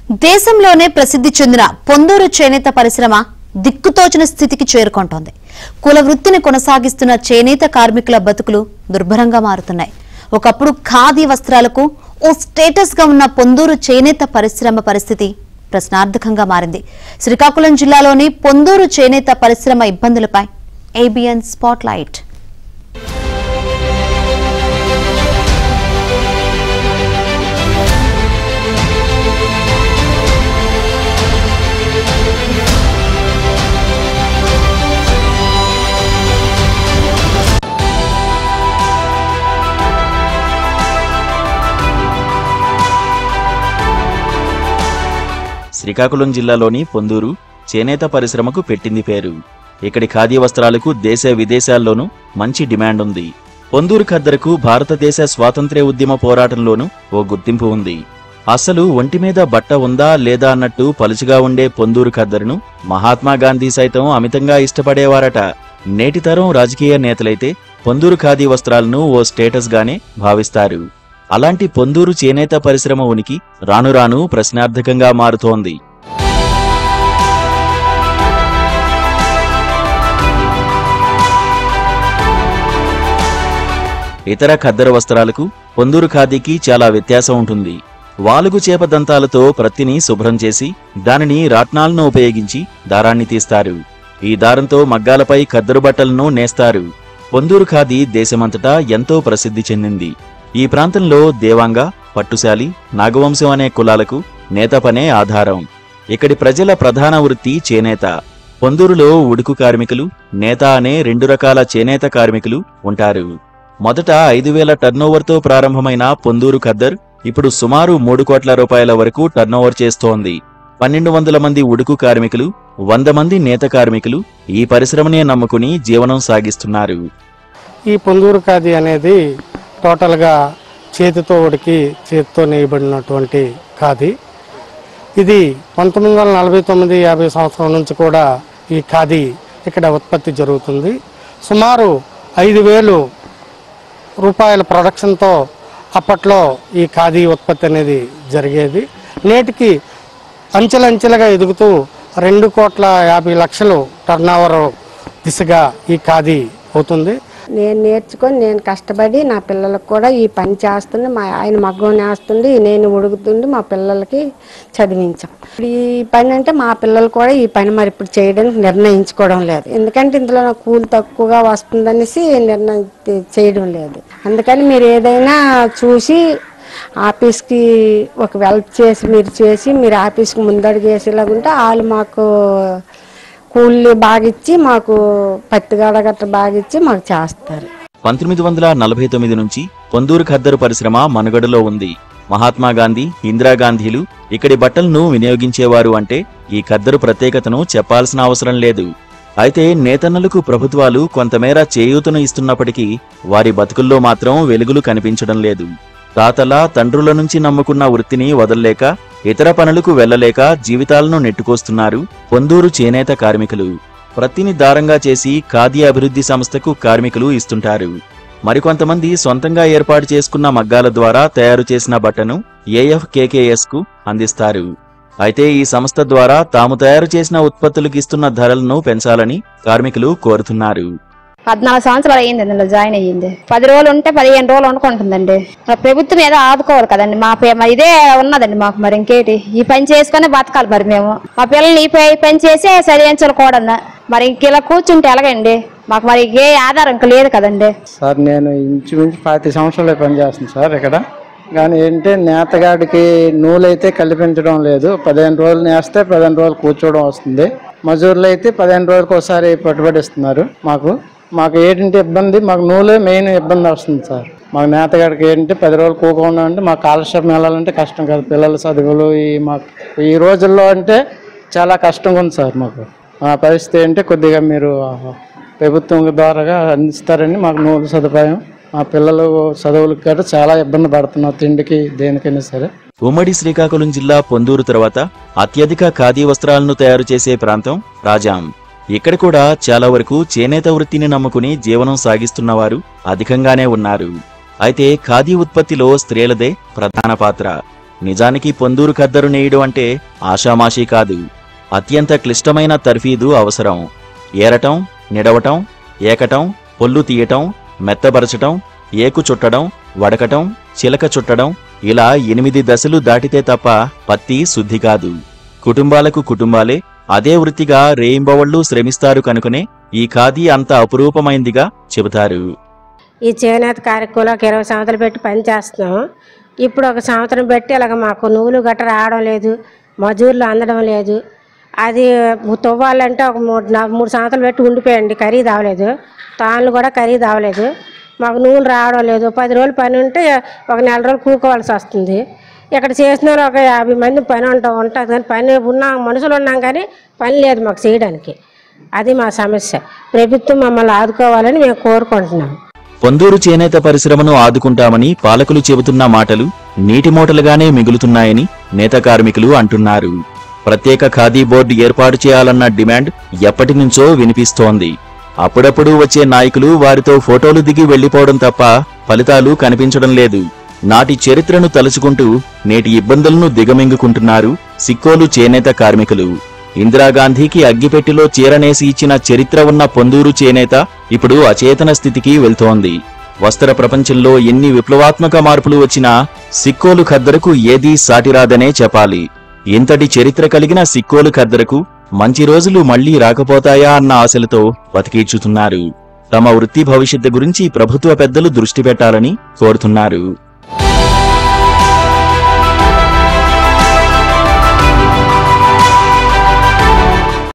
దేశంలోనే ప్రసిద్ధి చెందిన పొందూరు చేనేత పరిశ్రమ దిక్కుతోచిన స్థితికి చేరుకుంటోంది. కుల వృత్తిని కొనసాగిస్తున్న చేనేత కార్మికుల బతుకులు దుర్భరంగా మారుతున్నాయి. ఒకప్పుడు ఖాదీ వస్త్రాలకు ఓ స్టేటస్ గా ఉన్న పొందూరు చేనేత పరిశ్రమ పరిస్థితి ప్రశ్నార్థకంగా మారింది. శ్రీకాకుళం జిల్లాలోని పొందూరు చేనేత పరిశ్రమ ఇబ్బందులపై ఏబిఎన్ స్పాట్లైట్. శ్రీకాకుళం జిల్లాలోని పొందూరు చేనేత పరిశ్రమకు పెట్టింది పేరు. ఇక్కడి ఖాదీ వస్త్రాలకు దేశ విదేశాల్లోనూ మంచి డిమాండ్ ఉంది. పొందూరు ఖద్దరుకు భారతదేశ స్వాతంత్ర్య ఉద్యమ పోరాటంలోనూ ఓ గుర్తింపు ఉంది. అసలు ఒంటి మీద బట్ట ఉందా లేదా అన్నట్టు పలుచుగా ఉండే పొందూరు ఖద్దరును మహాత్మా గాంధీ సైతం అమితంగా ఇష్టపడేవారట. నేటి తరం రాజకీయ నేతలైతే పొందూరు ఖాదీ వస్త్రాలను ఓ స్టేటస్ గానే భావిస్తారు. అలాంటి పొందూరు చేనేత పరిశ్రమ ఉనికి రాను రాను ప్రశ్నార్థకంగా మారుతోంది. ఇతర ఖద్దరు వస్త్రాలకు పొందూరు ఖాదీకి చాలా వ్యత్యాసం ఉంటుంది. వాలుగు చేప దంతాలతో ప్రత్తిని శుభ్రం చేసి దానిని రాట్నాలను ఉపయోగించి దారాన్ని తీస్తారు. ఈ దారంతో మగ్గాలపై ఖద్దరు బట్టలను నేస్తారు. పొందూరు ఖాదీ దేశమంతటా ఎంతో ప్రసిద్ధి చెందింది. ఈ ప్రాంతంలో దేవాంగ, పట్టుశాలి, నాగవంశం అనే కులాలకు నేత పనే ఆధారం. ఇక్కడి ప్రజల ప్రధాన వృత్తి చేనేత. పొందూరులో ఉడుకు కార్మికులు, నేత అనే రెండు రకాల చేనేత కార్మికులు ఉంటారు. మొదట 5,000 టర్నోవర్తో ప్రారంభమైన పొందూరు ఖద్దర్ ఇప్పుడు సుమారు 3 కోట్ల రూపాయల వరకు టర్నోవర్ చేస్తోంది. 1,200 మంది ఉడుకు కార్మికులు, 100 మంది నేత కార్మికులు ఈ పరిశ్రమనే నమ్ముకుని జీవనం సాగిస్తున్నారు. ఈ పొందూరు ఖాదీ అనేది టోటల్గా చేతితో ఉడికి చేతితో నేయబడినటువంటి ఖాదీ. ఇది 1949-50 సంవత్సరం నుంచి కూడా ఈ ఖాదీ ఇక్కడ ఉత్పత్తి జరుగుతుంది. సుమారు 5,000 రూపాయల ప్రొడక్షన్తో అప్పట్లో ఈ ఖాదీ ఉత్పత్తి అనేది జరిగేది. నేటికి అంచెలంచెలుగా ఎదుగుతూ 2,50,00,000 టర్నోవర్ దిశగా ఈ ఖాదీ అవుతుంది. నేను నేర్చుకొని నేను కష్టపడి నా పిల్లలకు కూడా ఈ పని చేస్తుండే, మా ఆయన మగ్గం నేస్తుండి, నేను ఉడుకుతుండి మా పిల్లలకి చదివించాం. ఈ పని అంటే మా పిల్లలు కూడా ఈ పని మరి ఇప్పుడు చేయడానికి నిర్ణయించుకోవడం లేదు. ఎందుకంటే ఇందులో నాకు కూలి తక్కువగా వస్తుందనేసి నిర్ణయం చేయడం లేదు. అందుకని మీరు ఏదైనా చూసి ఆఫీస్కి ఒక వెల్ప్ చేసి మీరు ఆఫీస్కి ముందడుగు వేసేలాగుంటే వాళ్ళు మాకు కూలి బాగిచ్చి మాకు పత్తిగాడ గట్ట బాగిచ్చి మాకు చేస్తారు. 1949 నుంచి పొందూరు ఖద్దరు పరిశ్రమ మనుగడలో ఉంది. మహాత్మా గాంధీ, ఇందిరాగాంధీలు ఇక్కడి బట్టలను వినియోగించేవారు అంటే ఈ ఖద్దరు ప్రత్యేకతను చెప్పాల్సిన అవసరం లేదు. అయితే నేతన్నలకు ప్రభుత్వాలు కొంతమేర చేయూతను ఇస్తున్నప్పటికీ వారి బతుకుల్లో మాత్రం వెలుగులు కనిపించడం లేదు. తాతల తండ్రుల నుంచి నమ్ముకున్న వృత్తిని వదల్లేక ఇతర పనులకు వెళ్లలేక జీవితాలను నెట్టుకొస్తున్నారు పొందూరు చేనేత కార్మికులు. ప్రత్తిని దారంగా చేసి ఖాదీ అభివృద్ధి సంస్థకు కార్మికులు ఇస్తుంటారు. మరికొంతమంది సొంతంగా ఏర్పాటు చేసుకున్న మగ్గాల ద్వారా తయారు చేసిన బట్టను AFKKS కు అందిస్తారు. అయితే ఈ సంస్థ ద్వారా తాము తయారు చేసిన ఉత్పత్తులకు ఇస్తున్న ధరలను పెంచాలని కార్మికులు కోరుతున్నారు. 14 సంవత్సరాలు అయ్యింది ఇందులో జాయిన్ అయ్యింది. 10 రోజులు ఉంటే 15 రోజులు వండుకుంటుందండి. ప్రభుత్వం ఏదో ఆదుకోవాలి కదండి. ఇదే ఉన్నదండి మాకు. మరి ఇంకేటి ఈ పని చేసుకుని బతకాలి. మరి మేము మా పిల్లల్ని ఈ పని చేసి చదివించాలి కూడా. మరి ఇంక కూర్చుంటే ఎలాగండి? మాకు మరి ఏ ఆధారం ఇంకా లేదు కదండి. సార్ నేను ఇంచుమించు 40 సంవత్సరాలు పనిచేస్తాను సార్ ఇక్కడ. కానీ ఏంటంటే నేతగాడికి నూలైతే కల్పించడం లేదు. 15 రోజులు నేస్తే 15 రోజులు కూర్చోవడం వస్తుంది. మజూర్లు అయితే 15 రోజులకు ఒకసారి పట్టుబడిస్తున్నారు. మాకు ఏంటంటే ఇబ్బంది, మాకు నూలే మెయిన్ ఇబ్బంది వస్తుంది సార్. మాకు నేతగాడికి ఏంటంటే 10 రోజులు కూకుండా అంటే మాకు కాలక్షేపం వెళ్ళాలంటే కష్టం కాదు. పిల్లల చదువులు ఈ రోజుల్లో అంటే చాలా కష్టంగా ఉంది సార్. మాకు మా పరిస్థితి ఏంటంటే కొద్దిగా మీరు ప్రభుత్వం ద్వారా అందిస్తారని మాకు నూలు సదుపాయం. మా పిల్లలు చదువులకు కూడా చాలా ఇబ్బంది పడుతున్నాం, తిండికి దేనికైనా సరే. ఉమ్మడి శ్రీకాకుళం జిల్లా పొందూరు తర్వాత అత్యధిక ఖాదీ వస్త్రాలను తయారు చేసే ప్రాంతం రాజాం. ఇక్కడ కూడా చాలా వరకు చేనేత వృత్తిని నమ్ముకుని జీవనం సాగిస్తున్నవారు అధికంగానే ఉన్నారు. అయితే ఖాదీ ఉత్పత్తిలో స్త్రీలదే ప్రధాన పాత్ర. నిజానికి పొందూరు ఖద్దరు నేయడం అంటే ఆషామాషీ కాదు. అత్యంత క్లిష్టమైన తర్ఫీదు అవసరం. ఏరటం, నిడవటం, ఏకటం, పొల్లు తీయటం, మెత్తబరచటం, ఏకు చుట్టడం, వడకటం, చిలక చుట్టడం, ఇలా 8 దశలు దాటితే తప్ప పత్తి శుద్ధి కాదు. కుటుంబాలకు కుటుంబాలే అదే వృత్తిగా రేయింబవళ్లు శ్రమిస్తారు కనుకనే ఈ ఖాదీ అంత అపురూపమైందిగా చెబుతారు. ఈ చేనేత కార్యక్రమాలకు 20 సంవత్సరాలు పెట్టి పని చేస్తున్నాం. ఇప్పుడు 1 సంవత్సరం పెట్టి అలాగ మాకు నూలు గట్ట రావడం లేదు, మజూర్లు అందడం లేదు. అది తవ్వాలంటే ఒక 3 సంవత్సరాలు పెట్టి ఉండిపోయండి, ఖరీదు అవ్వలేదు. తాళ్ళు కూడా ఖరీదు అవ్వలేదు. మాకు నూలు రావడం లేదు. 10 రోజులు పని ఉంటే 1 నెల రోజులు కూకోవాల్సి వస్తుంది. ఇక్కడ చేసిన ఒక 50 మంది పని ఉంటుంది కానీ పని మనుషులు ఉన్నాం కానీ పని లేదు మాకు చేయడానికి. అది మా సమస్య. ప్రభుత్వం మమ్మల్ని ఆదుకోవాలని మేము కోరుకుంటున్నాం. పొందూరు చేనేత పరిశ్రమను ఆదుకుంటామని పాలకులు చెబుతున్న మాటలు నీటి మూటలుగానే మిగులుతున్నాయని నేత కార్మికులు అంటున్నారు. ప్రత్యేక ఖాదీ బోర్డు ఏర్పాటు చేయాలన్న డిమాండ్ ఎప్పటినుంచో వినిపిస్తోంది. అప్పుడప్పుడు వచ్చే నాయకులు వారితో ఫోటోలు దిగి వెళ్లిపోవడం తప్ప ఫలితాలు కనిపించడం లేదు. నాటి చరిత్రను తలుచుకుంటూ నేటి ఇబ్బందులను దిగమింగుకుంటున్నారు సిక్కోలు చేనేత కార్మికులు. ఇందిరాగాంధీకి అగ్గిపెట్టిలో చీరనేసి ఇచ్చిన చరిత్ర ఉన్న పొందూరు చేనేత ఇప్పుడు అచేతన స్థితికి వెళ్తోంది. వస్త్ర ప్రపంచంలో ఎన్ని విప్లవాత్మక మార్పులు వచ్చినా సిక్కోలు ఖద్దరుకు ఏదీ సాటిరాదనే చెప్పాలి. ఇంతటి చరిత్ర కలిగిన సిక్కోలు ఖద్దరుకు మంచి రోజులు మళ్లీ రాకపోతాయా అన్న ఆశలతో బతికీడ్చుతున్నారు. తమ వృత్తి భవిష్యత్తు గురించి ప్రభుత్వ పెద్దలు దృష్టి పెట్టాలని కోరుతున్నారు.